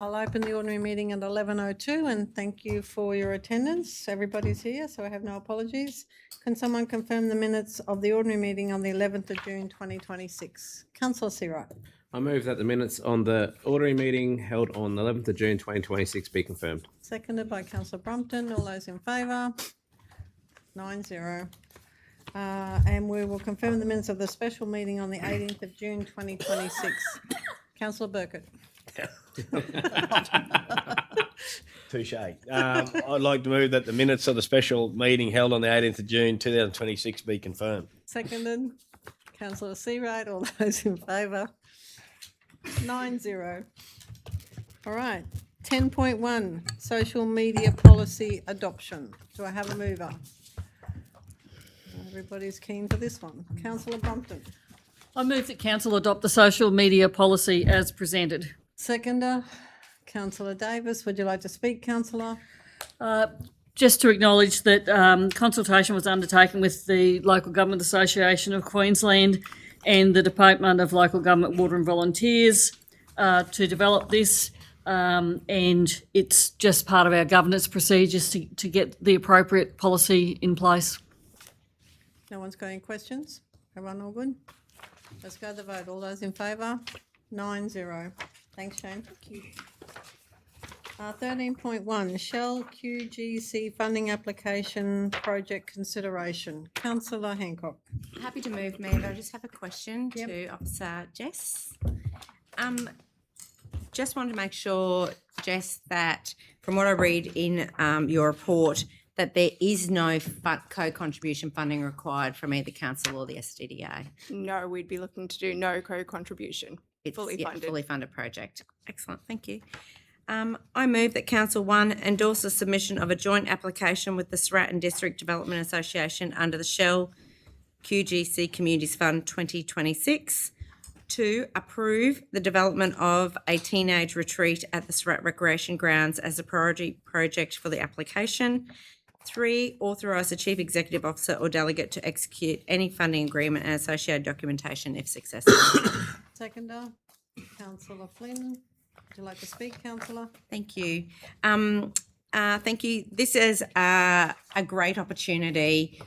I'll open the ordinary meeting at 11:02 and thank you for your attendance. Everybody's here, so I have no apologies. Can someone confirm the minutes of the ordinary meeting on the 11th of June 2026? Councillor Seawright. I move that the minutes on the ordinary meeting held on the 11th of June 2026 be confirmed. Seconded by Councillor Brompton. All those in favour? 9-0. And we will confirm the minutes of the special meeting on the 18th of June 2026. Councillor Burkett. Touche. I'd like to move that the minutes of the special meeting held on the 18th of June 2026 be confirmed. Seconded. Councillor Seawright. All those in favour? 9-0. All right. 10.1, social media policy adoption. Do I have a mover? Everybody's keen for this one. Councillor Brompton. I move that council adopt the social media policy as presented. Seconder. Councillor Davis. Would you like to speak, councillor? Just to acknowledge that consultation was undertaken with the Local Government Association of Queensland and the Department of Local Government, Water and Volunteers to develop this, and it's just part of our governance procedures to get the appropriate policy in place. No one's got any questions? Everyone all good? Let's go to the vote. All those in favour? 9-0. Thanks, Shane. Thank you. 13.1, Shell QGC funding application project consideration. Councillor Hancock. Happy to move, Mayor. I just have a question to Officer Jess. Just wanted to make sure, Jess, that from what I read in your report, that there is no co-contribution funding required from either council or the SDDA. No, we'd be looking to do no co-contribution. It's fully funded. Fully funded project. Excellent, thank you. I move that Council 1 endorse the submission of a joint application with the Stratton District Development Association under the Shell QGC Communities Fund 2026 to approve the development of a teenage retreat at the Strat Recreation Grounds as a priority project for the application. 3, authorise the Chief Executive Officer or delegate to execute any funding agreement and associated documentation if successful. Seconder. Councillor Flynn. Would you like to speak, councillor? Thank you. Thank you. This is a great opportunity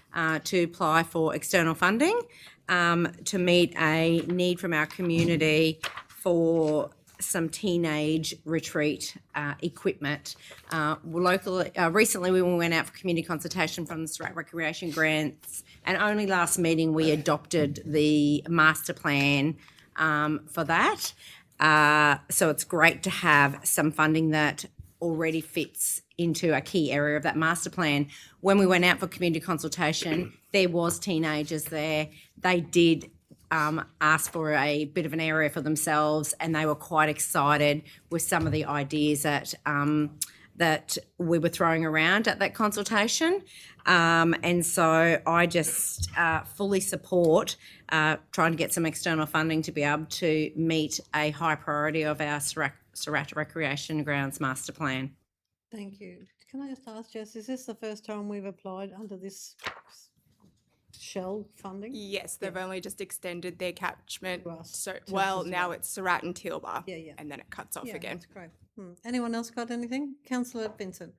to apply for external funding to meet a need from our community for some teenage retreat equipment. Recently we went out for community consultation from the Strat Recreation Grants, and only last meeting we adopted the master plan for that. So it's great to have some funding that already fits into a key area of that master plan. When we went out for community consultation, there was teenagers there. They did ask for a bit of an area for themselves, and they were quite excited with some of the ideas that that we were throwing around at that consultation. And so I just fully support trying to get some external funding to be able to meet a high priority of our Surat Recreation Grounds Master Plan. Thank you. Can I just ask, Jess, is this the first time we've applied under this Shell funding? Yes, they've only just extended their catchment. To us, So, to well, us as now well. it's Surat and Tilba. Yeah. And then it cuts off Yeah, again. that's great. Anyone else got anything? Councillor Vincent.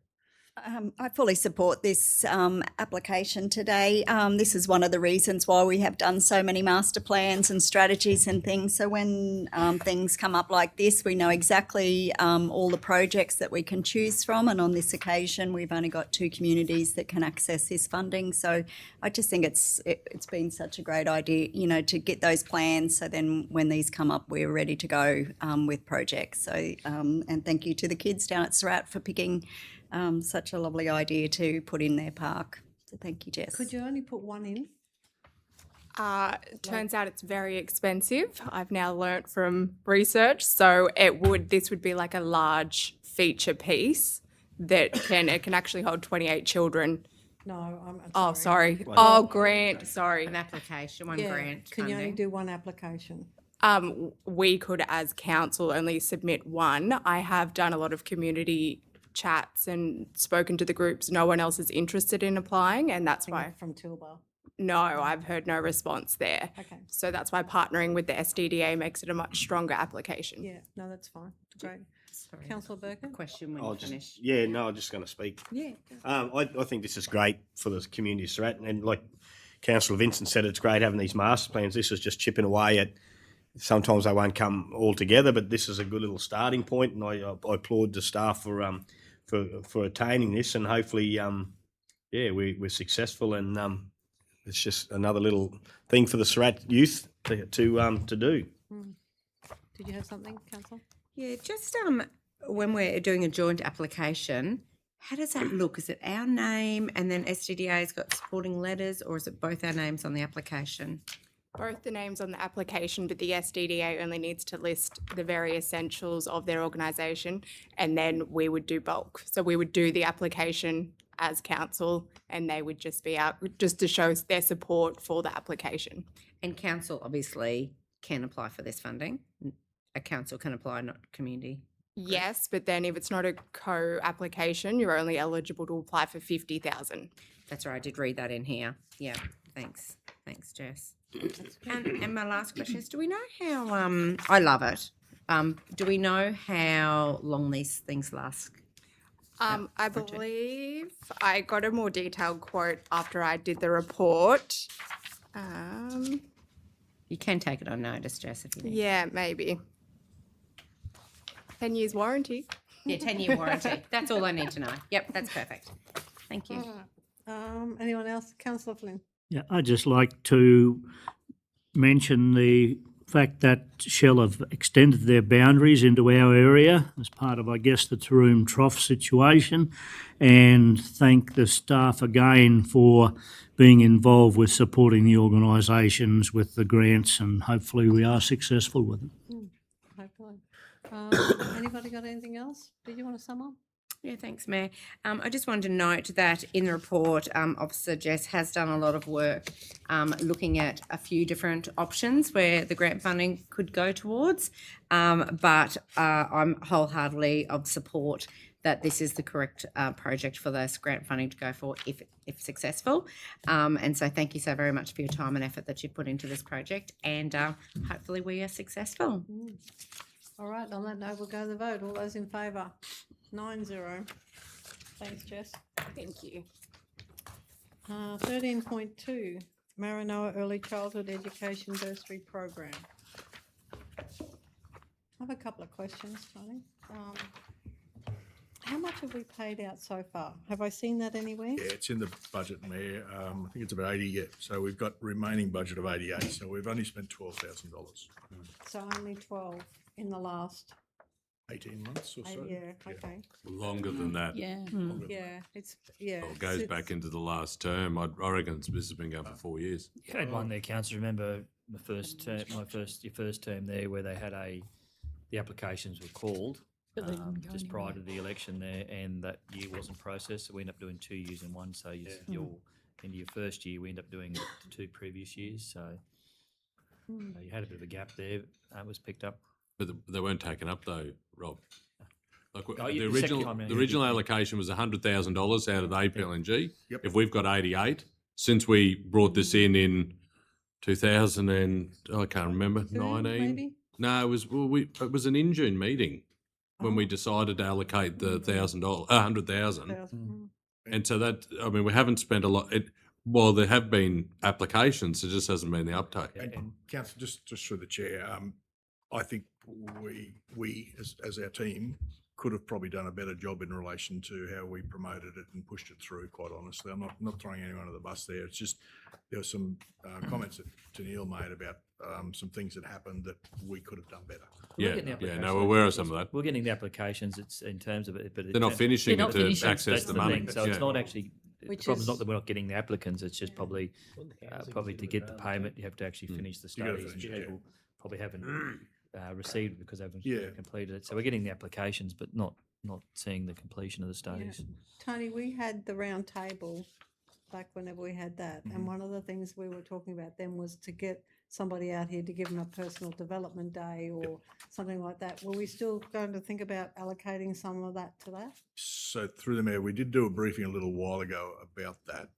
I fully support this application today. This is one of the reasons why we have done so many master plans and strategies and things. So when things come up like this, we know exactly all the projects that we can choose from. And on this occasion, we've only got 2 communities that can access this funding. So I just think it's been such a great idea, you know, to get those plans. So then when these come up, we're ready to go with projects. So and thank you to the kids down at Surat for picking such a lovely idea to put in their park. So thank you, Jess. Could you only put one in? Turns out it's very expensive. I've now learnt from research. So this would be like a large feature piece that it can actually hold 28 children. No, I'm Oh, sorry. Wow. Oh, grant. Sorry. An application, one Yeah, grant can you only funding. do one application? We could, as council, only submit one. I have done a lot of community chats and spoken to the groups. No one else is interested in applying, and that's why. From Tilba. No, I've heard no response there. Okay. So that's why partnering with the SDDA makes it a much stronger application. Yeah, no, that's fine. Great. Sorry, Councillor Birkin? question when I'll you just, finish. yeah, no, I'm just going to speak. Yeah. I think this is great for the community of Surat, and like Councillor Vincent said, it's great having these master plans. This is just chipping away at. Sometimes they won't come all together, but this is a good little starting point, and I applaud the staff for attaining this, and hopefully, we're successful, and it's just another little thing for the Surat youth to do. Did you have something, Councillor? Yeah, just when we're doing a joint application, how does that look? Is it our name and then SDDA's got supporting letters, or is it both our names on the application? Both the names on the application, but the SDDA only needs to list the very essentials of their organisation, and then we would do bulk. So we would do the application as council, and they would just be out just to show their support for the application. And council obviously can apply for this funding. A council can apply, not community. Yes, but then if it's not a co-application, you're only eligible to apply for 50,000. That's right, I did read that in here. Yeah, thanks. Thanks, Jess. And my last question is, do we know how, I love it. Do we know how long these things last? I believe I got a more detailed quote after I did the report. You can take it on notice, Jess, if you need. Yeah, maybe. 10 years warranty. Yeah, 10-year warranty. That's all I need to know. Yep, that's perfect. Thank you. Anyone else? Councillor Flynn? Yeah, I'd just like to mention the fact that Shell have extended their boundaries into our area as part of, I guess, the Taroom Trough situation, and thank the staff again for being involved with supporting the organisations with the grants, and hopefully we are successful with it. Hopefully. Anybody got anything else? Did you want to sum up? Yeah, thanks, Mayor. I just wanted to note that in the report, Officer Jess has done a lot of work looking at a few different options where the grant funding could go towards, but I'm wholeheartedly of support that this is the correct project for this grant funding to go for if successful. And so thank you so very much for your time and effort that you put into this project, and hopefully we are successful. All right, on that note, we'll go to the vote. All those in favour? 9-0. Thanks, Jess. Thank you. 13.2, Maranoa Early Childhood Education Bursary Program. I have a couple of questions, Tony. How much have we paid out so far? Have I seen that anywhere? Yeah, it's in the budget, Mayor. I think it's about 80 yet. So we've got remaining budget of 88. So we've only spent $12,000. So only 12 in the last 18 months or so. yeah, okay. Longer than that. Yeah. Yeah, it's, yeah. Well, it goes back into the last term. I reckon this has been going for 4 years. You had one there, councillor. Remember the first term, your first term there, where they had the applications were called But they didn't go just prior anywhere. to the election there, and that year wasn't processed. So we ended up doing 2 years in one. So your into your first year, we ended up doing the 2 previous years. So you had a bit of a gap there. It was picked up. But they weren't taken up though, Rob. Like Oh, the yeah, the second original, time round, the yeah. original allocation was $100,000 out of the APLNG. Yep. If we've got 88, since we brought this in 2000 and I can't remember, 19. maybe? No, it was an in-June meeting when we decided to allocate the $100,000. And so that, I mean, we haven't spent a lot. Well, there have been applications, it just hasn't been the uptake. And Councillor, just through the chair, I think we as our team could have probably done a better job in relation to how we promoted it and pushed it through, quite honestly. I'm not throwing anyone under the bus there. It's just there were some comments that Tennille made about some things that happened that we could have done better. We're Yeah, getting the yeah, applications. no, we're aware of some of that. We're getting the applications. It's in terms of it, but They're not finishing They're it not to finishing, access That's the the money. thing. So Yeah. it's not actually. Which the problem's is- not that we're not getting the applicants. It's just probably to get the payment, you have to actually finish the You gotta studies. finish which it, yeah. people probably haven't received because they haven't Yeah. completed it. So we're getting the applications, but not seeing the completion of the studies. Tony, we had the round table back whenever we had that, and one of the things we were talking about then was to get somebody out here to give them a personal development day or something like that. Were we still going to think about allocating some of that to that? So through the mayor, we did do a briefing a little while ago about that.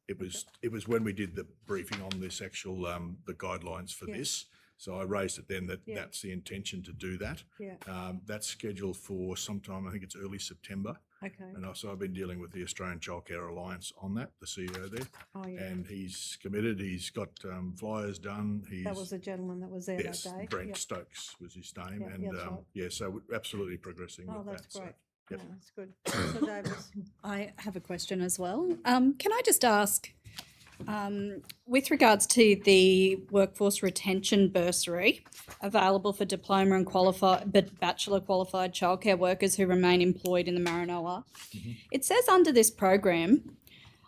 It was when we did the briefing on this actual, the guidelines for this. So I raised it then that that's the intention to do that. Yeah, That's scheduled for sometime, I think it's early September. okay. And also I've been dealing with the Australian Childcare Alliance on that, the CEO there. Oh, yeah. And he's committed. He's got flyers done. That was the gentleman that was there Yes, that day. Brent Yep. Stokes was his name. Yeah, and that's right. so we're absolutely progressing Oh, with that's that. So, great. yep. Yeah, that's good. So Davis, I have a question as well. Can I just ask, with regards to the workforce retention bursary available for diploma and qualified but bachelor qualified childcare workers who remain employed in the Maranoa, it says under this program.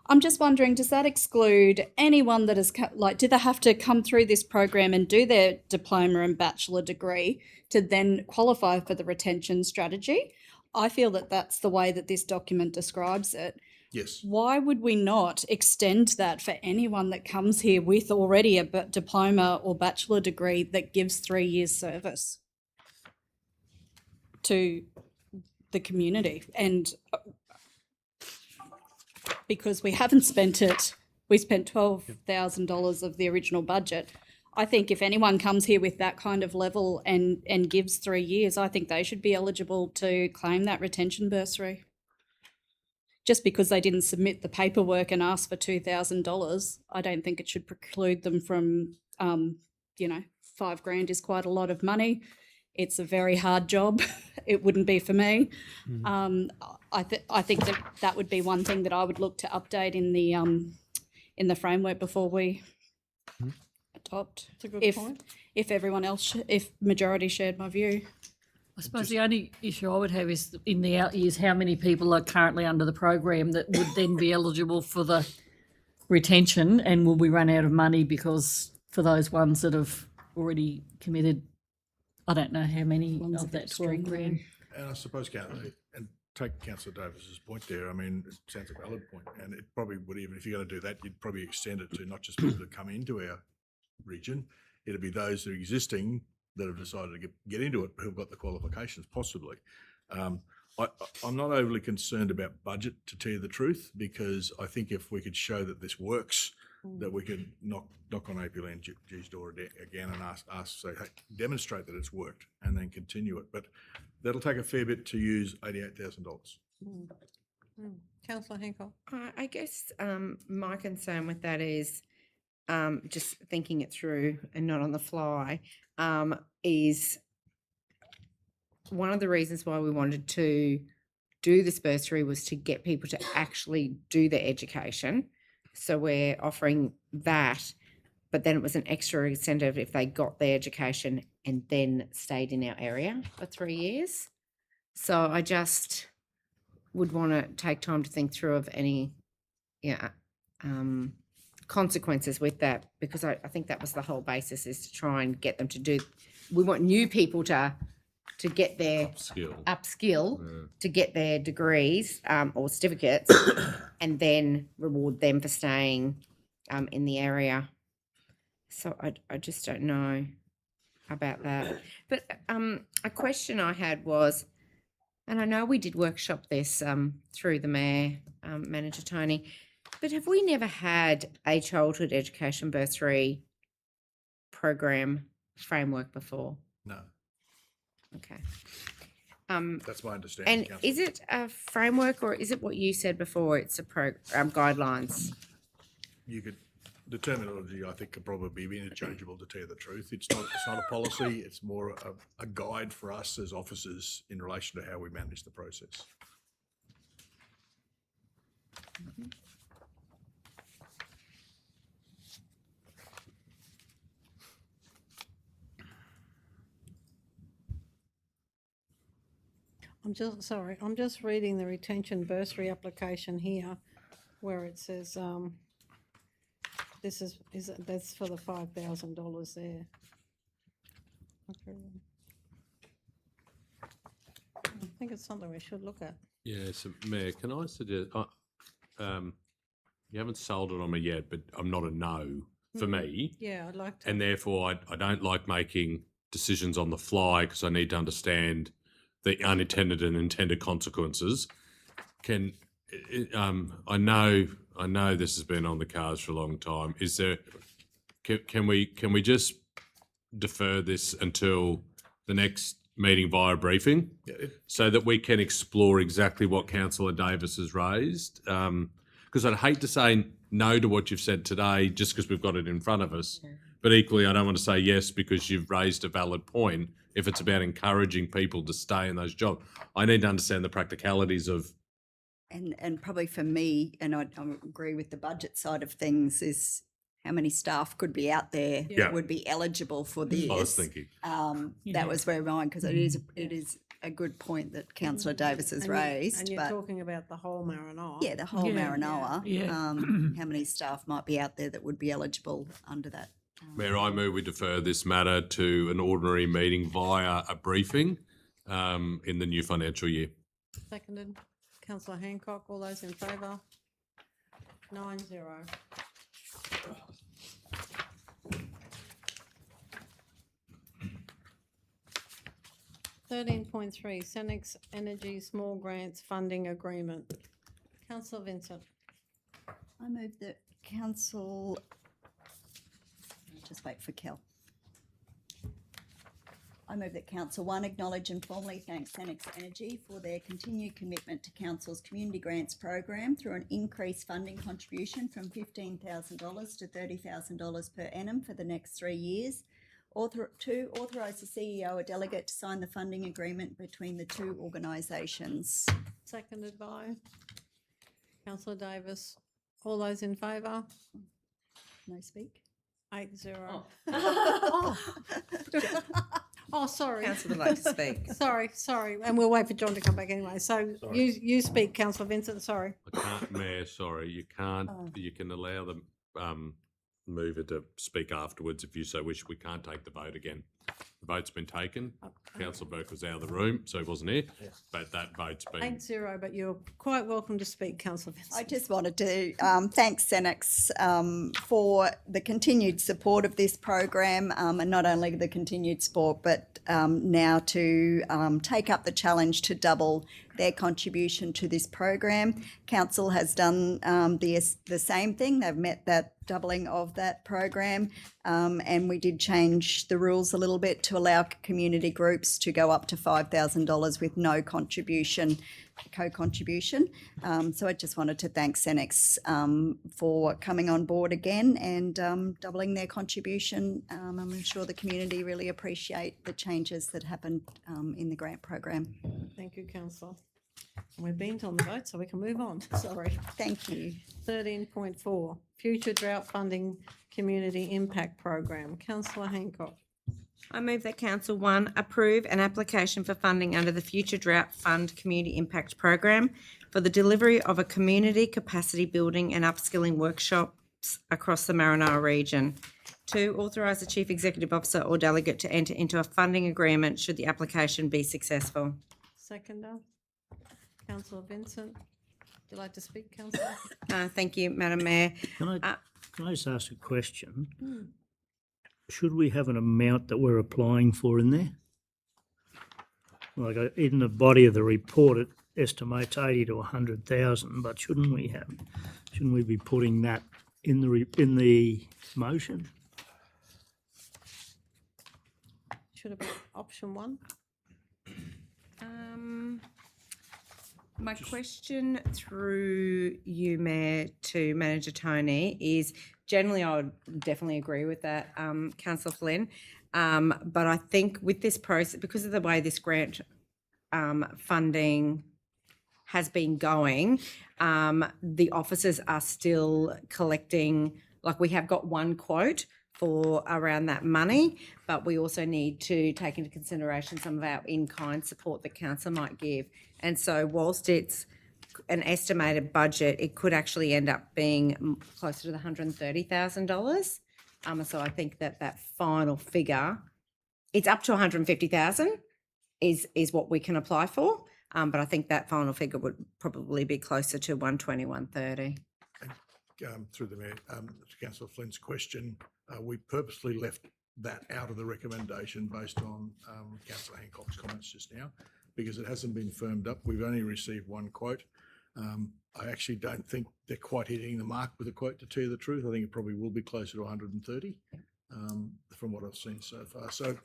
I'm just wondering, does that exclude anyone that is do they have to come through this program and do their diploma and bachelor degree to then qualify for the retention strategy? I feel that that's the way that this document describes it. Yes. Why would we not extend that for anyone that comes here with already a diploma or bachelor degree that gives 3 years service to the community? And because we haven't spent it, we spent $12,000 of the original budget. I think if anyone comes here with that kind of level and gives 3 years, I think they should be eligible to claim that retention bursary. Just because they didn't submit the paperwork and ask for $2,000, I don't think it should preclude them from, $5,000 is quite a lot of money. It's a very hard job. It wouldn't be for me. I think that would be one thing that I would look to update in the framework before we adopt. That's a good point. If everyone else, if majority shared my view. I suppose the only issue I would have is in the out years, how many people are currently under the program that would then be eligible for the retention, and will we run out of money because for those ones that have already committed, I don't know how many of that 12 grand. And I suppose, and take Councillor Davis's point there, I mean, it sounds a valid point, and it probably would, even if you're going to do that, you'd probably extend it to not just people that come into our region, it'd be those that are existing that have decided to get into it, who've got the qualifications, possibly. I'm not overly concerned about budget, to tell you the truth, because I think if we could show that this works, that we could knock on APLNG's door again and say, hey, demonstrate that it's worked, and then continue it. But that'll take a fair bit to use $88,000. Councillor Hancock. I guess my concern with that is just thinking it through and not on the fly, is one of the reasons why we wanted to do this bursary was to get people to actually do their education. So we're offering that, but then it was an extra incentive if they got their education and then stayed in our area for 3 years. So I just would want to take time to think through of any consequences with that, because I think that was the whole basis, is to try and get them to do. We want new people to get their upskill to get their degrees or certificates, and then reward them for staying in the area. So I just don't know about that. But a question I had was, and I know we did workshop this through the Mayor, Manager Tony, but have we never had a childhood education bursary program framework before? No, Okay. that's my understanding. And Councillor. is it a framework, or is it what you said before? It's a guidelines. The terminology, I think, could probably be interchangeable, to tell you the truth. It's not a policy, it's more a guide for us as officers in relation to how we manage the process. I'm just reading the retention bursary application here, where it says, that's for the $5,000 there. Okay. I think it's something we should look at. Yeah, so Mayor, can I suggest, you haven't sold it on me yet, but I'm not a no for me. Yeah, I'd like to. And therefore I don't like making decisions on the fly, because I need to understand the unintended and intended consequences. I know I know this has been on the cards for a long time. Is there, can we just defer this until the next meeting via briefing? So that we can explore exactly what Councillor Davis has raised? Because I'd hate to say no to what you've said today just because we've got it in front of us. But equally, I don't want to say yes because you've raised a valid point if it's about encouraging people to stay in those jobs. I need to understand the practicalities of. And probably for me, and I agree with the budget side of things, is how many staff could be out there that would be eligible for this. I was thinking. That was where mine, because it is a good point that Councillor Davis has raised. And you're but talking about the whole Maranoa. yeah, the whole Maranoa. How many staff might be out there that would be eligible under that? Mayor, I move we defer this matter to an ordinary meeting via a briefing in the new financial year. Seconded. Councillor Hancock, all those in favour? 9-0. (13.3) Senex Energy Small Grants Funding Agreement. Councillor Vincent. I move that council. Just wait for Kel. I move that Council 1 acknowledge and formally thank Senex Energy for their continued commitment to Council's community grants program through an increased funding contribution from $15,000 to $30,000 per annum for the next 3 years. 2, authorise the CEO or delegate to sign the funding agreement between the two organisations. Seconded by Councillor Davis. All those in favour? No speak. 8-0. Oh, sorry. Councillor would like to speak. Sorry. And we'll wait for John to come back anyway. So you speak, Councillor Vincent, sorry. I can't, Mayor, sorry, you can't, you can allow the mover to speak afterwards if you so wish. We can't take the vote again. The vote's been taken. Councillor Burke was out of the room, so he wasn't here, but that vote's been. 8-0, but you're quite welcome to speak, Councillor Vincent. I just wanted to thank Senex for the continued support of this program, and not only the continued support, but now to take up the challenge to double their contribution to this program. Council has done the same thing. They've met that doubling of that program, and we did change the rules a little bit to allow community groups to go up to $5,000 with no co-contribution. So I just wanted to thank Senex for coming on board again and doubling their contribution. I'm sure the community really appreciate the changes that happened in the grant program. Thank you, Councillor. We've been on the vote, so we can move on. Sorry. Thank you. 13.4 Future Drought Funding Community Impact Program. Councillor Hancock. I move that Council 1 approve an application for funding under the Future Drought Fund Community Impact Program for the delivery of a community capacity building and upskilling workshops across the Maranoa region. 2, authorise the Chief Executive Officer or delegate to enter into a funding agreement should the application be successful. Seconder. Councillor Vincent. Would you like to speak, Councillor? Thank you, Madam Mayor. Can I just ask a question? Should we have an amount that we're applying for in there? Like in the body of the report, it estimates 80 to 100,000, but shouldn't we be putting that in the motion? Should have been option 1. My question through you, Mayor, to Manager Tony is generally I would definitely agree with that, Councillor Flynn. But I think with this process, because of the way this grant funding has been going, the officers are still collecting, like we have got one quote for around that money, but we also need to take into consideration some of our in-kind support that council might give. And so whilst it's an estimated budget, it could actually end up being closer to the $130,000. So I think that final figure, it's up to $150,000 is what we can apply for. But I think that final figure would probably be closer to $120,000, $130,000. Through the Mayor, to Councillor Flynn's question, we purposely left that out of the recommendation based on Councillor Hancock's comments just now, because it hasn't been firmed up. We've only received one quote. I actually don't think they're quite hitting the mark with a quote, to tell you the truth. I think it probably will be closer to 130 from what I've seen so far. So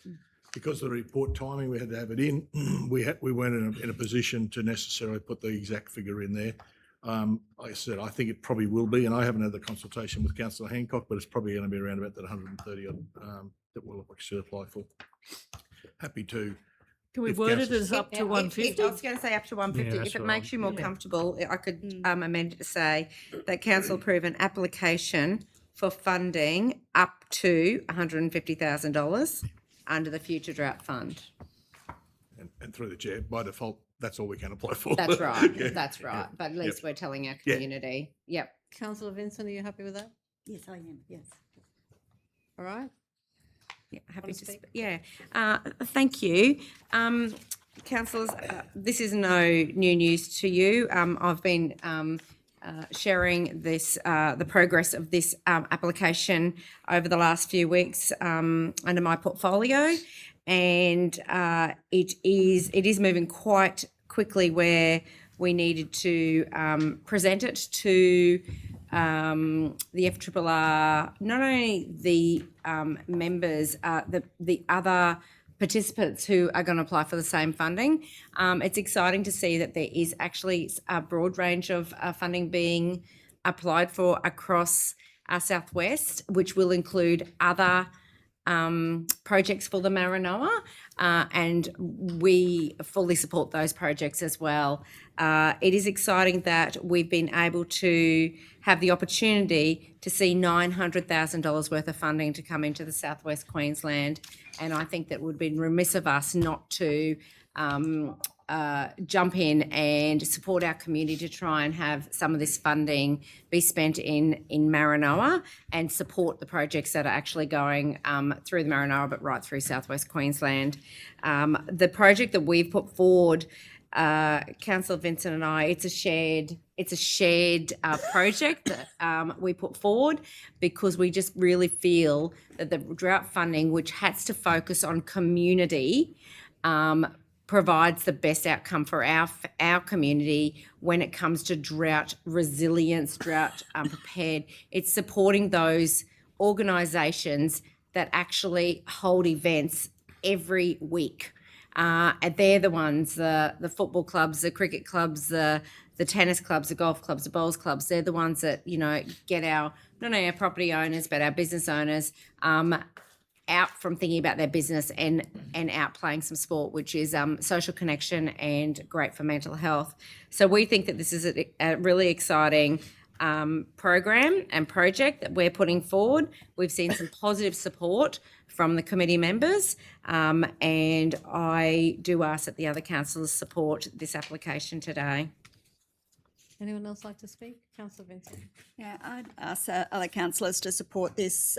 because of the report timing, we had to have it in. We weren't in a position to necessarily put the exact figure in there. Like I said, I think it probably will be, and I haven't had the consultation with Councillor Hancock, but it's probably going to be around about that 130 that we'll actually apply for. Happy to. Can we If word it council- as up to 150? I was going to say up to 150. Yeah, If that's it makes right. you more comfortable, I could amend it to say that council approve an application for funding up to $150,000 under the Future Drought Fund. And through the chair, by default, that's all we can apply for. That's right. Yeah, That's right. But at least we're telling our Yeah. community. Yep. Councillor Vincent, are you happy with that? Yes, I am, yes. All right. Yeah, happy Wanna to. speak? Thank you, councillors. This is no new news to you. I've been sharing this, the progress of this application over the last few weeks under my portfolio, and it is moving quite quickly. Where we needed to present it to the FRRR, not only the members, the other participants who are going to apply for the same funding. It's exciting to see that there is actually a broad range of funding being applied for across our southwest, which will include other projects for the Maranoa, and we fully support those projects as well. It is exciting that we've been able to have the opportunity to see $900,000 worth of funding to come into the southwest Queensland, and I think that would be remiss of us not to jump in and support our community to try and have some of this funding be spent in Maranoa and support the projects that are actually going through the Maranoa, but right through southwest Queensland. The project that we've put forward, Councillor Vincent and I, it's a shared project that we put forward because we just really feel that the drought funding, which has to focus on community, provides the best outcome for our community when it comes to drought resilience, drought prepared. It's supporting those organisations that actually hold events every week. And they're the ones, the football clubs, the cricket clubs, the tennis clubs, the golf clubs, the bowls clubs. They're the ones that, get not only our property owners, but our business owners out from thinking about their business and out playing some sport, which is social connection and great for mental health. So we think that this is a really exciting program and project that we're putting forward. We've seen some positive support from the committee members, and I do ask that the other councillors support this application today. Anyone else like to speak? Councillor Vincent. Yeah, I'd ask other councillors to support this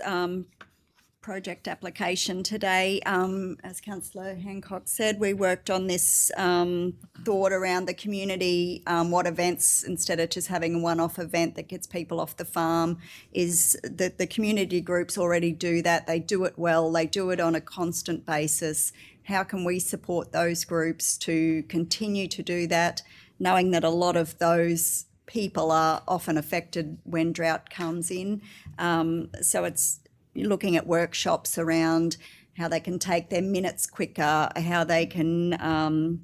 project application today. As Councillor Hancock said, we worked on this thought around the community, what events, instead of just having a one-off event that gets people off the farm, is that the community groups already do that. They do it well. They do it on a constant basis. How can we support those groups to continue to do that, knowing that a lot of those people are often affected when drought comes in? So it's looking at workshops around how they can take their minutes quicker, how they can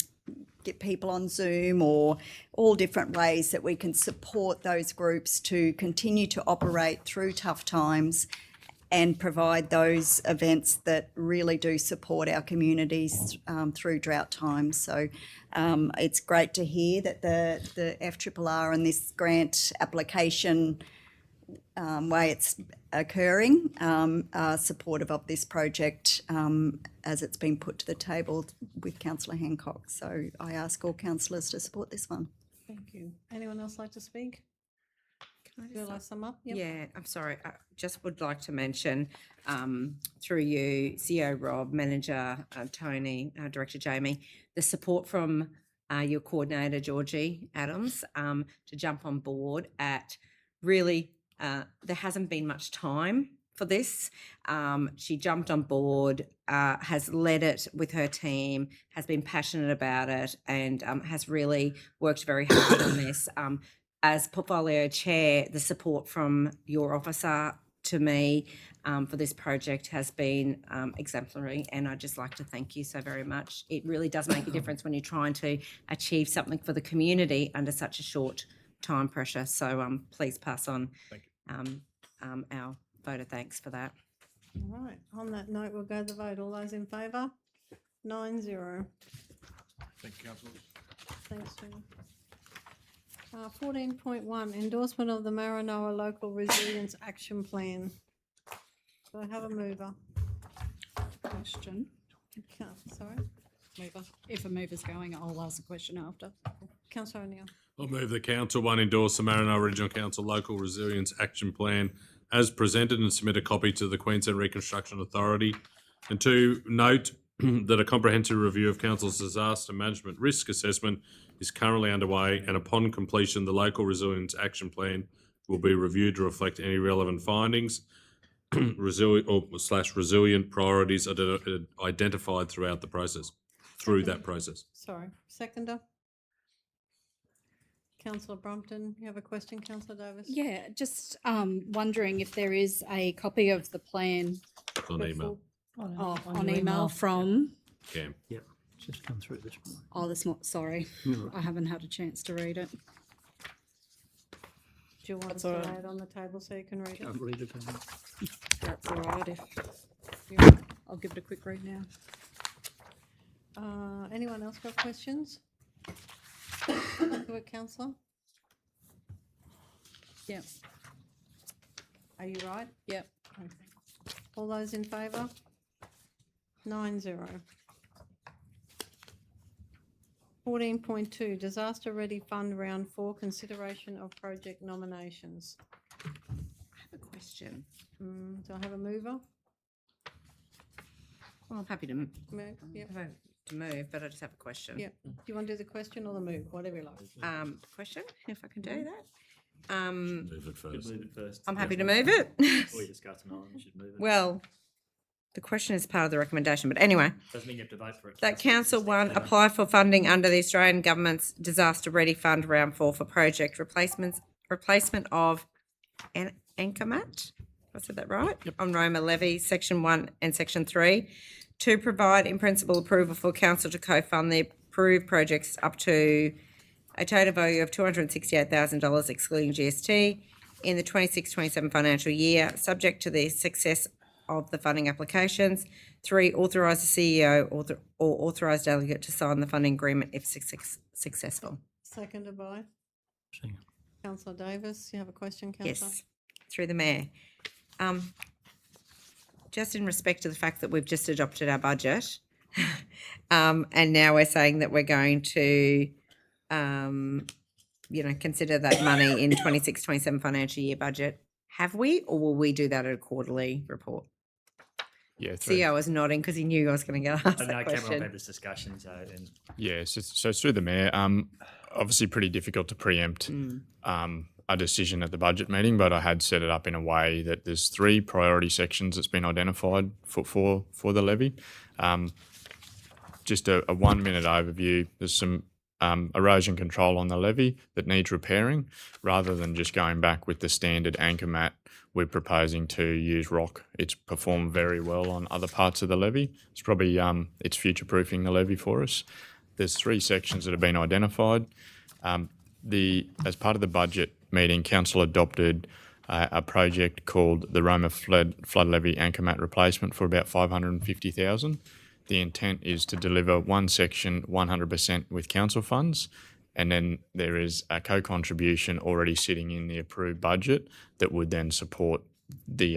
get people on Zoom, or all different ways that we can support those groups to continue to operate through tough times and provide those events that really do support our communities through drought times. So it's great to hear that the FRRR and this grant application way it's occurring are supportive of this project as it's been put to the table with Councillor Hancock. So I ask all councillors to support this one. Thank you. Anyone else like to speak? Will I sum up? Yep. Yeah, I'm sorry. I just would like to mention through you, CEO Rob, Manager Tony, Director Jamie, the support from your coordinator, Georgie Adams, to jump on board at really, there hasn't been much time for this. She jumped on board, has led it with her team, has been passionate about it, and has really worked very hard on this. As portfolio chair, the support from your officer to me for this project has been exemplary, and I'd just like to thank you so very much. It really does make a difference when you're trying to achieve something for the community under such a short time pressure. So please pass on our vote of thanks for that. All right, on that note, we'll go to the vote. All those in favour? 9-0. Thank you, councillors. Thanks, Jim. 14.1, endorsement of the Maranoa Local Resilience Action Plan. Do I have a mover? Question. Sorry, Mover. If a mover's going, I'll ask a question after. Councillor O'Neill. I'll move the council, 1, endorse the Maranoa Regional Council Local Resilience Action Plan as presented and submit a copy to the Queensland Reconstruction Authority. And 2, note that a comprehensive review of council's disaster management risk assessment is currently underway, and upon completion, the Local Resilience Action Plan will be reviewed to reflect any relevant findings. Resilient priorities are identified throughout the process, through that process. Sorry, seconder. Councillor Brompton, you have a question, Councillor Davis? Yeah, just wondering if there is a copy of the plan On email. on email from. Cam. Yep, it's just come through this morning. Oh, this morning. Sorry, I haven't had a chance to read it. Do you want us to lay it on the table so you can read it? I'll read it. That's all right. If I'll give it a quick read now. Anyone else got questions? Do it, councillor. Yep. Are you right? Yep. Okay. All those in favour? 9-0. 14.2, Disaster Ready Fund Round 4, consideration of project nominations. I have a question. Do I have a mover? Well, I'm happy to move, Move, yep. but I just have a question. Yep. Do you want to do the question or the move? Whatever you like. Question, if I can do that. Move it first. Move it first. I'm happy to move it. Before you discuss an item, you should move it. Well, the question is part of the recommendation, but anyway. Doesn't mean you have to vote for it. That council 1, apply for funding under the Australian Government's Disaster Ready Fund Round 4 for project replacement of Anchomat. I said that right? Yep. On Roma Levy, Section 1 and Section 3, to provide in principle approval for council to co-fund the approved projects up to a total value of $268,000 excluding GST in the 26-27 financial year, subject to the success of the funding applications. 3, authorise the CEO or authorised delegate to sign the funding agreement if successful. Seconded by Second. Councillor Davis. You have a question, councillor? Yes, through the mayor. Just in respect to the fact that we've just adopted our budget, and now we're saying that we're going to, consider that money in 26-27 financial year budget. Have we, or will we do that at a quarterly report? Yeah, CEO is nodding because he knew I was going to get asked I know that Cameron will question. have this discussion, so and yeah. So it's through the mayor. Obviously, pretty difficult to preempt a decision at the budget meeting, but I had set it up in a way that there's 3 priority sections that's been identified for the levy. Just a 1-minute overview. There's some erosion control on the levy that needs repairing. Rather than just going back with the standard anchor mat, we're proposing to use rock. It's performed very well on other parts of the levy. It's probably it's future-proofing the levy for us. There's 3 sections that have been identified. As part of the budget meeting, council adopted a project called the Roma Flood Levy Anchor Mat Replacement for about $550,000. The intent is to deliver one section 100% with council funds, and then there is a co-contribution already sitting in the approved budget that would then support the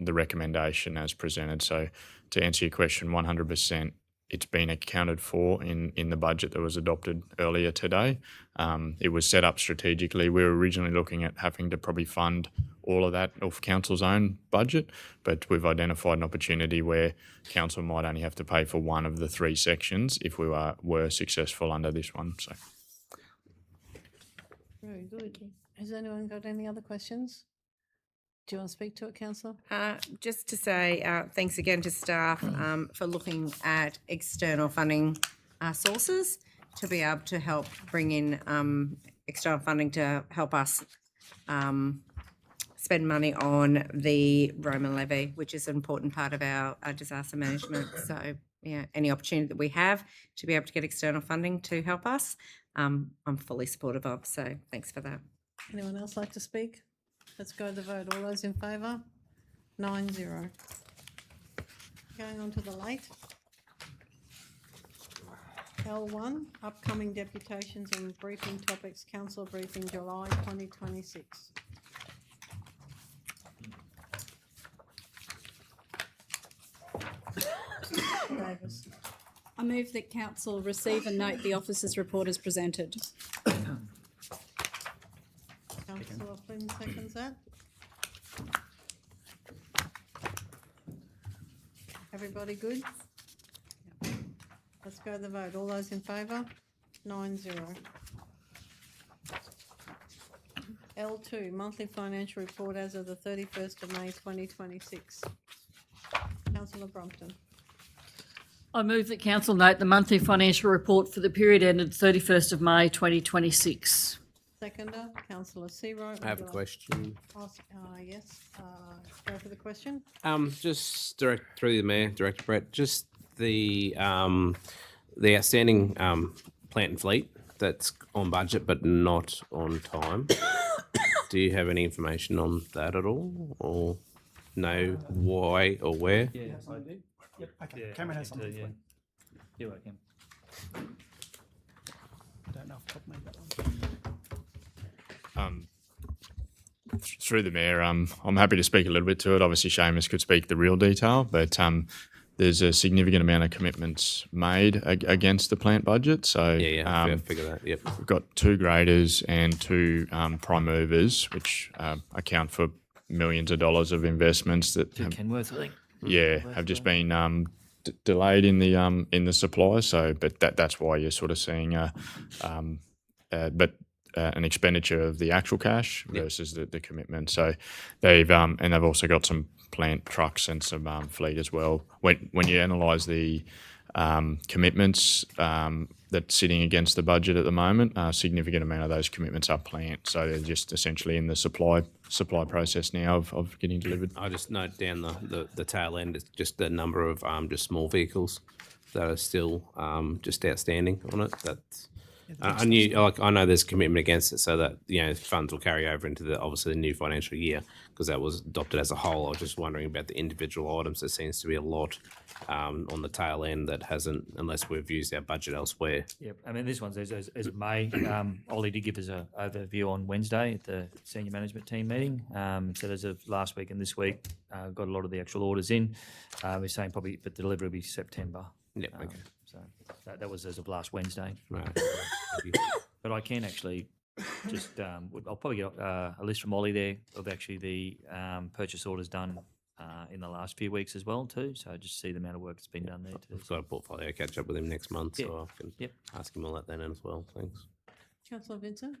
recommendation as presented. So to answer your question, 100%, it's been accounted for in the budget that was adopted earlier today. It was set up strategically. We were originally looking at having to probably fund all of that off council's own budget, but we've identified an opportunity where council might only have to pay for one of the 3 sections if we were successful under this one. So, Very good. Has anyone got any other questions? Do you want to speak to it, councillor? Just to say thanks again to staff for looking at external funding sources to be able to help bring in external funding to help us spend money on the Roman levy, which is an important part of our disaster management. So, yeah, any opportunity that we have to be able to get external funding to help us, I'm fully supportive of. So, thanks for that. Anyone else like to speak? Let's go to the vote. All those in favour? 9-0. Going on to the late. L1, upcoming deputations and briefing topics, council briefing July 2026. Davis. I move that council receive and note the officers' report as presented. Councillor Flynn seconds that. Everybody good? Let's go to the vote. All those in favour? 9-0. L2, monthly financial report as of the 31st of May 2026. Councillor Brompton. I move that council note the monthly financial report for the period ended 31st of May 2026. Seconder, councillor Searoyd. I have a question. Yes, go for the question. Just direct through the mayor, Director Brett. Just the outstanding plant and fleet that's on budget but not on time. Do you have any information on that at all, or know why or where? Yeah, I do. Yep. Okay, Cameron has something. Yeah. You're welcome. I don't know off the top of my head. Through the mayor, I'm happy to speak a little bit to it. Obviously, Seamus could speak the real detail, but there's a significant amount of commitments made against the plant budget. So I figure that. Yep. we've got 2 graders and 2 prime movers, which account for millions of dollars of investments that have, Kenworth, I think. have just been delayed in the supply. So, but that's why you're sort of seeing an expenditure of the actual cash versus the commitment. So they've also got some plant trucks and some fleet as well. When you analyse the commitments that's sitting against the budget at the moment, a significant amount of those commitments are plant. So they're just essentially in the supply process now of getting delivered. I just note down the tail end. It's just the number of just small vehicles that are still just outstanding on it. That's I know there's commitment against it, so that funds will carry over into obviously the new financial year because that was adopted as a whole. I was just wondering about the individual items. There seems to be a lot on the tail end that hasn't, unless we've used our budget elsewhere. Yep. I mean, this one's as of May. Ollie did give us an overview on Wednesday at the senior management team meeting. So as of last week and this week, got a lot of the actual orders in. We're saying probably, but the delivery will be September. Yeah. Okay. So that was as of last Wednesday. Right. But I can actually just, I'll probably get a list from Ollie there of actually the purchase orders done in the last few weeks as well too. So just see the amount of work that's been done there too. I've got a portfolio catch up with him next month, so I can ask him all that then as well. Thanks. Councillor Vincent.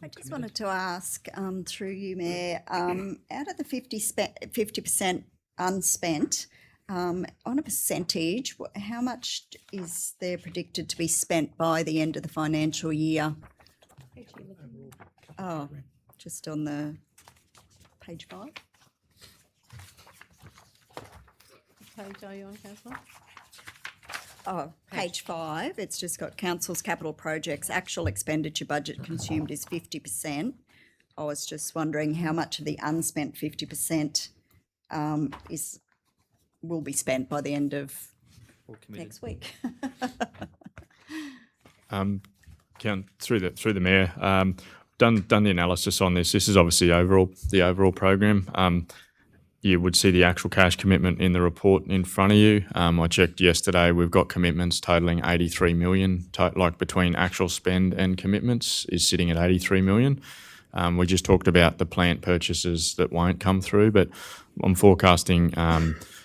I just wanted to ask, through you, Mayor, out of the 50% unspent, on a percentage, how much is there predicted to be spent by the end of the financial year? Oh, just on the page 5. What page are you on, councillor? Oh, page 5, it's just got council's capital projects, actual expenditure budget consumed is 50%. I was just wondering how much of the unspent 50% will be spent by the end of next week. Through the mayor, done the analysis on this. This is obviously the overall program. You would see the actual cash commitment in the report in front of you. I checked yesterday. We've got commitments totaling 83 million. Between actual spend and commitments is sitting at 83 million. We just talked about the plant purchases that won't come through, but I'm forecasting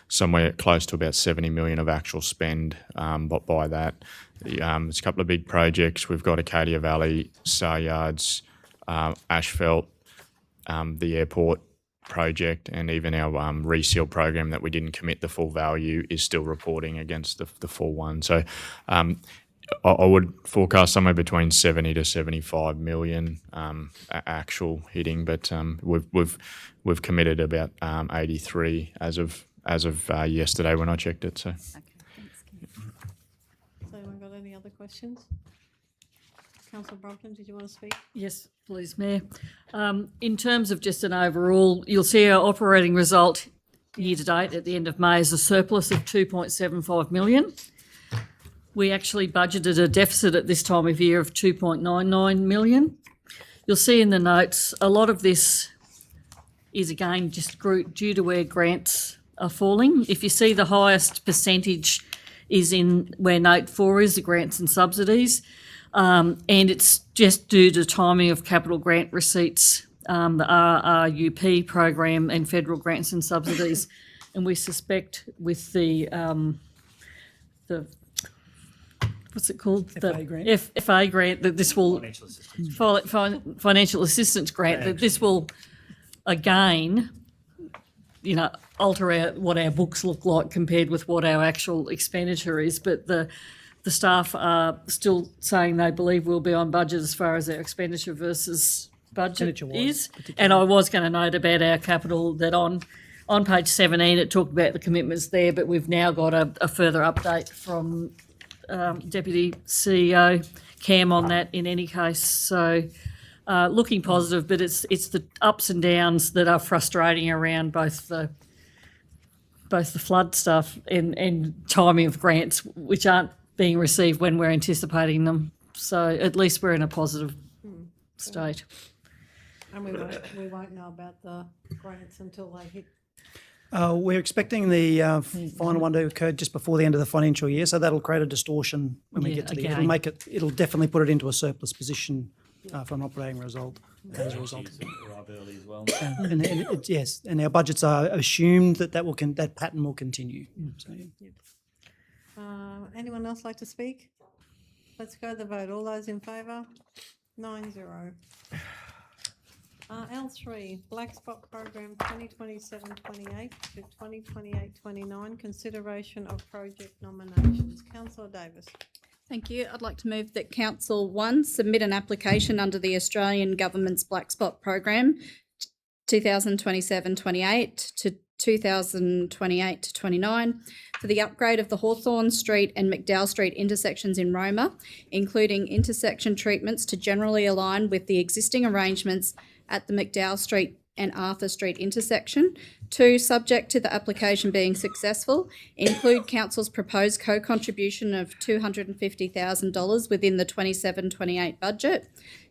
somewhere close to about 70 million of actual spend by that. There's a couple of big projects. We've got Acadia Valley, Sar Yards, Ashfelt, the airport, project, and even our reseal program that we didn't commit the full value is still reporting against the full one. So I would forecast somewhere between 70 to 75 million actual hitting, but we've committed about 83 as of yesterday when I checked it. So. Okay, thanks, Kim. So anyone got any other questions? Councillor Brompton, did you want to speak? Yes, please, Mayor. In terms of just an overall, you'll see our operating result year to date at the end of May is a surplus of 2.75 million. We actually budgeted a deficit at this time of year of 2.99 million. You'll see in the notes, a lot of this is again just due to where grants are falling. If you see the highest percentage is in where note 4 is, the grants and subsidies. And it's just due to timing of capital grant receipts, the RRUP program and federal grants and subsidies. And we suspect with the what's it called? FA grant. FA grant, that this will Financial assistance. financial assistance grant, that this will again, alter what our books look like compared with what our actual expenditure is. But the staff are still saying they believe we'll be on budget as far as our expenditure versus budget Expenditure-wise, is. And I was going to note about our capital that on page 17 it talked about the commitments there, but we've now got a further update from Deputy CEO Cam on that in any case. So looking positive, but it's the ups and downs that are frustrating around both the flood stuff and timing of grants, which aren't being received when we're anticipating them. So at least we're in a positive state. And we won't know about the grants until they hit. We're expecting the final one to occur just before the end of the financial year, so that'll create a distortion when we get to the end. It'll definitely put it into a surplus position for an operating result as a result. Arrive early as well. Yes, and our budgets are assumed that that pattern will continue. So, yeah. Anyone else like to speak? Let's go to the vote. All those in favour? 9-0. L3, Black Spot Program 2027-28 to 2028-29, consideration of project nominations. Councillor Davis. Thank you. I'd like to move that Council 1 submit an application under the Australian Government's Black Spot Program 2027-28 to 2028-29 for the upgrade of the Hawthorn Street and McDowell Street intersections in Roma, including intersection treatments to generally align with the existing arrangements at the McDowell Street and Arthur Street intersection. 2, subject to the application being successful, include Council's proposed co-contribution of $250,000 within the 27-28 budget.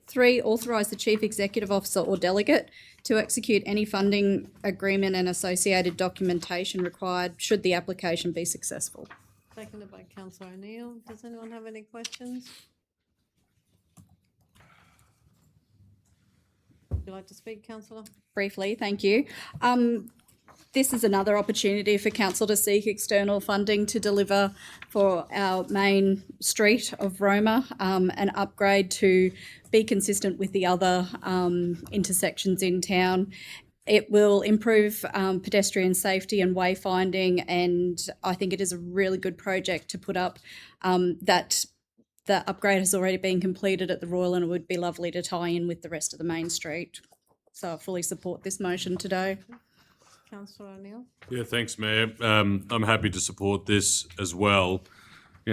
3, authorise the Chief Executive Officer or delegate to execute any funding agreement and associated documentation required should the application be successful. Seconded by Councillor O'Neill. Does anyone have any questions? Would you like to speak, Councillor? Briefly, thank you. This is another opportunity for Council to seek external funding to deliver for our main street of Roma, an upgrade to be consistent with the other intersections in town. It will improve pedestrian safety and wayfinding, and I think it is a really good project to put up. That the upgrade has already been completed at the Royal, and it would be lovely to tie in with the rest of the main street. So I fully support this motion today. Councillor O'Neill. Yeah, thanks, Mayor. I'm happy to support this as well.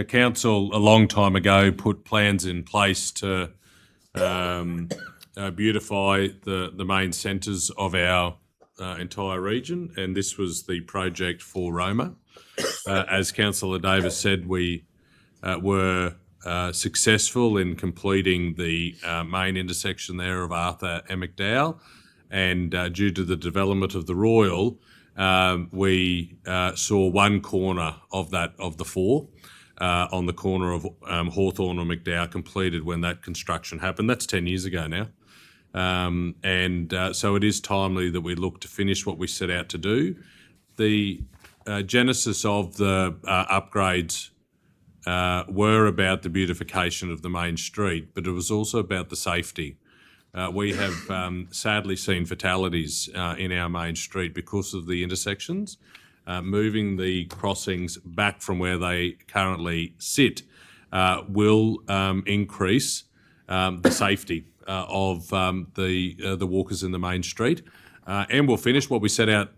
Council a long time ago put plans in place to beautify the main centres of our entire region, and this was the project for Roma. As Councillor Davis said, we were successful in completing the main intersection there of Arthur and McDowell, and due to the development of the Royal, we saw one corner of the 4 on the corner of Hawthorn and McDowell completed when that construction happened. That's 10 years ago now. So it is timely that we look to finish what we set out to do. The genesis of the upgrades were about the beautification of the main street, but it was also about the safety. we have sadly seen fatalities in our main street because of the intersections. Moving the crossings back from where they currently sit will increase the safety of the walkers in the main street, and will finish what we set out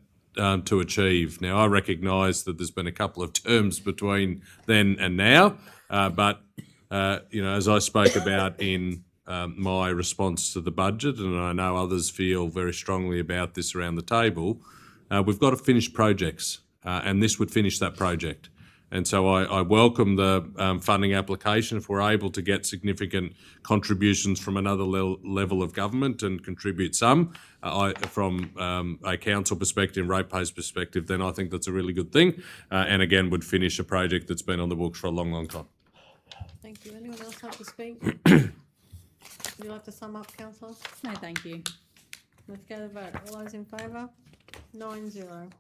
to achieve. Now, I recognise that there's been a couple of terms between then and now, but as I spoke about in my response to the budget, and I know others feel very strongly about this around the table, we've got to finish projects, and this would finish that project. And so I welcome the funding application if we're able to get significant contributions from another level of government and contribute some from a council perspective, ratepayers perspective, then I think that's a really good thing. And again, would finish a project that's been on the books for a long, long time. Thank you. Anyone else like to speak? Would you like to sum up, councillor? No, thank you. Let's go to the vote. All those in favour? 9-0.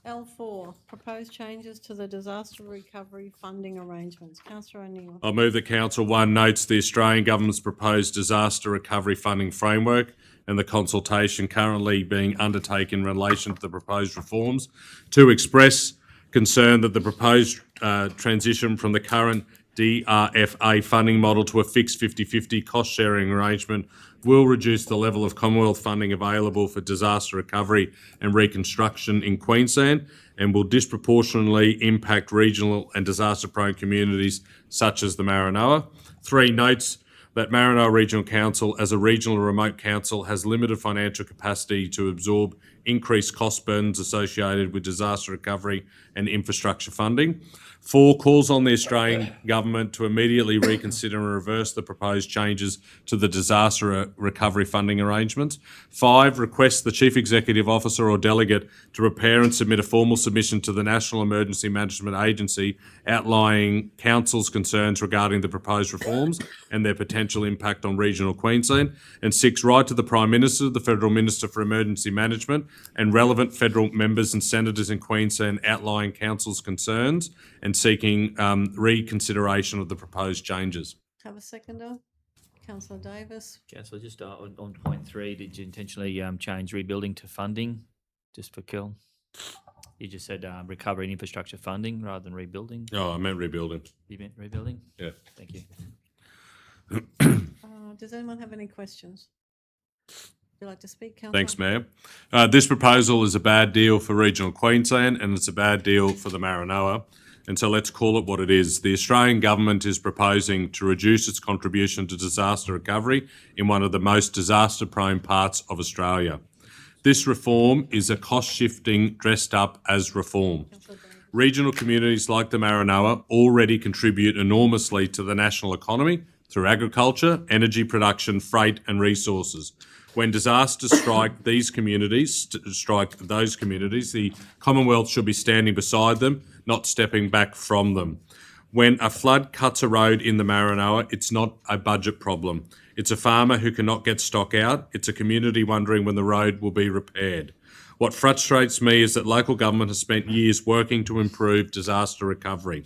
L4, proposed changes to the disaster recovery funding arrangements. Councillor O'Neill. I move that Council 1 notes the Australian Government's proposed disaster recovery funding framework and the consultation currently being undertaken in relation to the proposed reforms. 2, express concern that the proposed transition from the current DRFA funding model to a fixed 50-50 cost-sharing arrangement will reduce the level of Commonwealth funding available for disaster recovery and reconstruction in Queensland and will disproportionately impact regional and disaster-prone communities such as the Maranoa. 3, notes that Maranoa Regional Council, as a regional remote council, has limited financial capacity to absorb increased cost burdens associated with disaster recovery and infrastructure funding. 4, calls on the Australian Government to immediately reconsider and reverse the proposed changes to the disaster recovery funding arrangements. 5, requests the Chief Executive Officer or delegate to prepare and submit a formal submission to the National Emergency Management Agency outlining Council's concerns regarding the proposed reforms and their potential impact on regional Queensland. And 6, write to the Prime Minister, the Federal Minister for Emergency Management and relevant federal members and senators in Queensland outlining Council's concerns and seeking reconsideration of the proposed changes. Have a seconder. Councillor Davis. Councillor, just on point 3, did you intentionally change rebuilding to funding, just for Kel? You just said recovery and infrastructure funding rather than rebuilding. Oh, I meant rebuilding. You meant rebuilding? Yeah. Thank you. Does anyone have any questions? Would you like to speak, Councillor? Thanks, Mayor. This proposal is a bad deal for regional Queensland and it's a bad deal for the Maranoa. And so let's call it what it is. The Australian Government is proposing to reduce its contribution to disaster recovery in one of the most disaster-prone parts of Australia. This reform is a cost-shifting dressed up as reform. Regional communities like the Maranoa already contribute enormously to the national economy through agriculture, energy production, freight and resources. When disasters strike those communities, the Commonwealth should be standing beside them, not stepping back from them. When a flood cuts a road in the Maranoa, it's not a budget problem. It's a farmer who cannot get stock out. It's a community wondering when the road will be repaired. What frustrates me is that local government has spent years working to improve disaster recovery.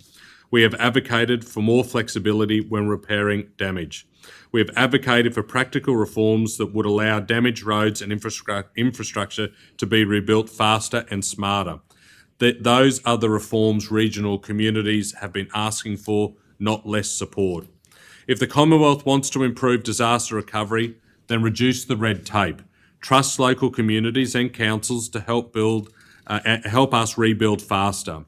We have advocated for more flexibility when repairing damage. We have advocated for practical reforms that would allow damaged roads and infrastructure to be rebuilt faster and smarter. Those are the reforms regional communities have been asking for, not less support. If the Commonwealth wants to improve disaster recovery, then reduce the red tape. Trust local communities and councils to help us rebuild faster.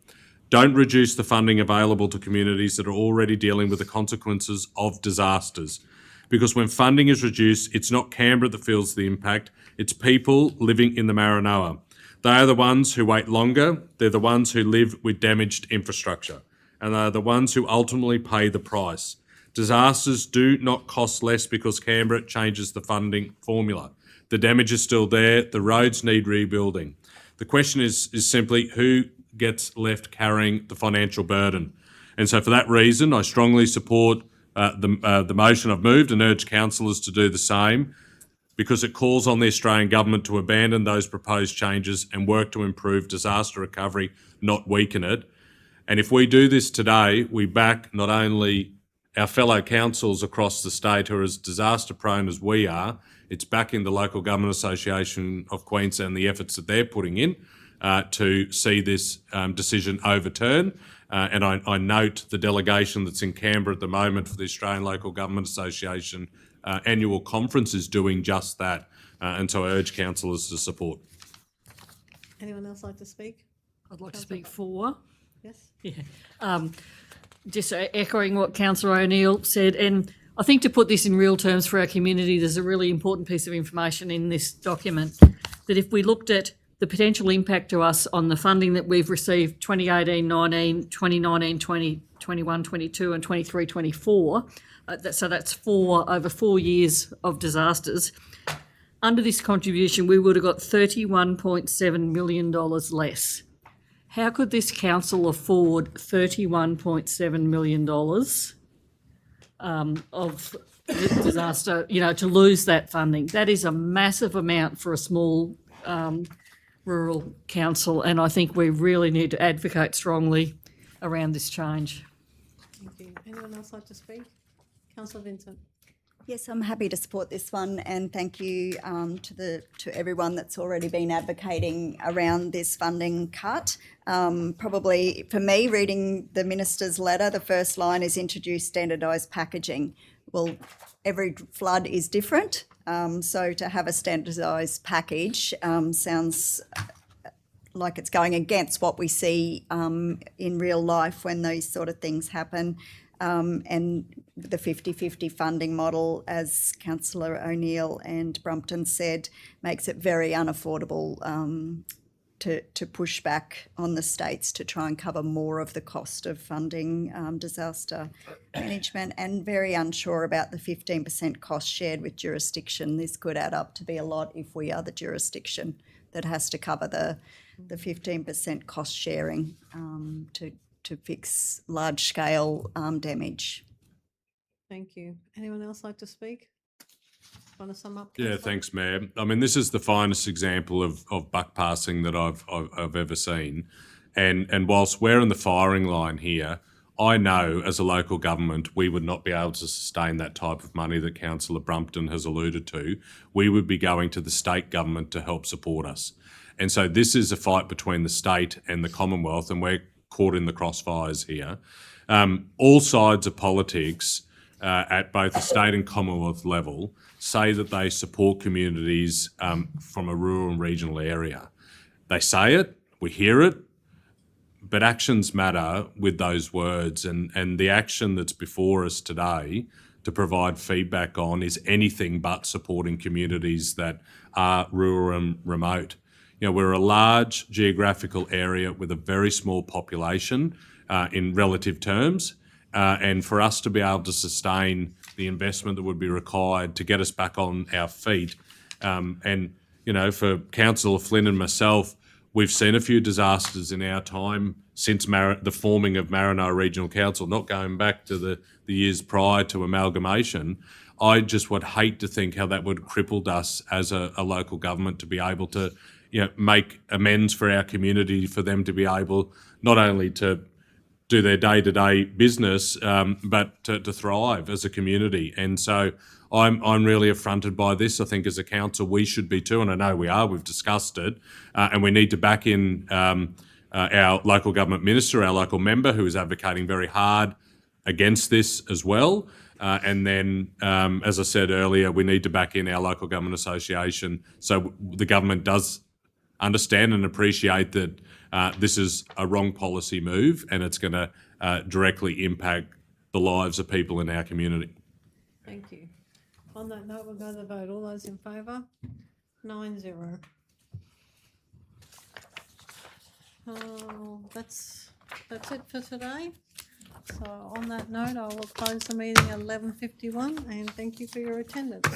Don't reduce the funding available to communities that are already dealing with the consequences of disasters. Because when funding is reduced, it's not Canberra that feels the impact, it's people living in the Maranoa. They are the ones who wait longer, they're the ones who live with damaged infrastructure, and they are the ones who ultimately pay the price. Disasters do not cost less because Canberra changes the funding formula. The damage is still there, the roads need rebuilding. The question is simply who gets left carrying the financial burden. And so for that reason, I strongly support the motion I've moved and urge councillors to do the same, because it calls on the Australian Government to abandon those proposed changes and work to improve disaster recovery, not weaken it. And if we do this today, we back not only our fellow councils across the state who are as disaster prone as we are. It's backing the Local Government Association of Queensland, the efforts that they're putting in to see this decision overturned. And I note the delegation that's in Canberra at the moment for the Australian Local Government Association annual conference is doing just that. And so I urge councillors to support. Anyone else like to speak? I'd like to speak for. Yes. Yeah. Just echoing what Councillor O'Neill said, and I think to put this in real terms for our community, there's a really important piece of information in this document that if we looked at the potential impact to us on the funding that we've received 2018-19, 2019-20, 21-22 and 23-24, so that's over 4 years of disasters. Under this contribution, we would have got $31.7 million less. How could this council afford $31.7 million of disaster, to lose that funding? That is a massive amount for a small rural council, and I think we really need to advocate strongly around this change. Thank you. Anyone else like to speak? Councillor Vincent. Yes, I'm happy to support this one, and thank you to everyone that's already been advocating around this funding cut. Probably for me, reading the minister's letter, the first line is introduce standardised packaging. Well, every flood is different, so to have a standardised package sounds like it's going against what we see in real life when those sort of things happen. And the 50-50 funding model, as Councillor O'Neill and Brumpton said, makes it very unaffordable to push back on the states to try and cover more of the cost of funding disaster management, and very unsure about the 15% cost shared with jurisdiction. This could add up to be a lot if we are the jurisdiction that has to cover the 15% cost sharing to fix large-scale damage. Thank you. Anyone else like to speak? Want to sum up? Yeah, Councillor? thanks, Mayor. I mean, this is the finest example of buck passing that I've ever seen. And whilst we're in the firing line here, I know as a local government we would not be able to sustain that type of money that Councillor Brumpton has alluded to. We would be going to the state government to help support us. And so this is a fight between the state and the Commonwealth, and we're caught in the crossfires here. All sides of politics at both the state and Commonwealth level say that they support communities from a rural and regional area. They say it, we hear it, but actions matter with those words, and the action that's before us today to provide feedback on is anything but supporting communities that are rural and remote. We're a large geographical area with a very small population in relative terms, and for us to be able to sustain the investment that would be required to get us back on our feet, and for Councillor Flynn and myself, we've seen a few disasters in our time since the forming of Maranoa Regional Council, not going back to the years prior to amalgamation. I just would hate to think how that would have crippled us as a local government to be able to make amends for our community, for them to be able not only to do their day-to-day business, but to thrive as a community. And so I'm really affronted by this. I think as a council we should be too, and I know we are. We've discussed it, and we need to back in our local government minister, our local member, who is advocating very hard against this as well. And then, as I said earlier, we need to back in our local government association so the government does understand and appreciate that this is a wrong policy move, and it's going to directly impact the lives of people in our community. Thank you. On that note, we'll go to the vote. All those in favour? 9-0. That's it for today. So on that note, I will close the meeting at 11:51, and thank you for your attendance.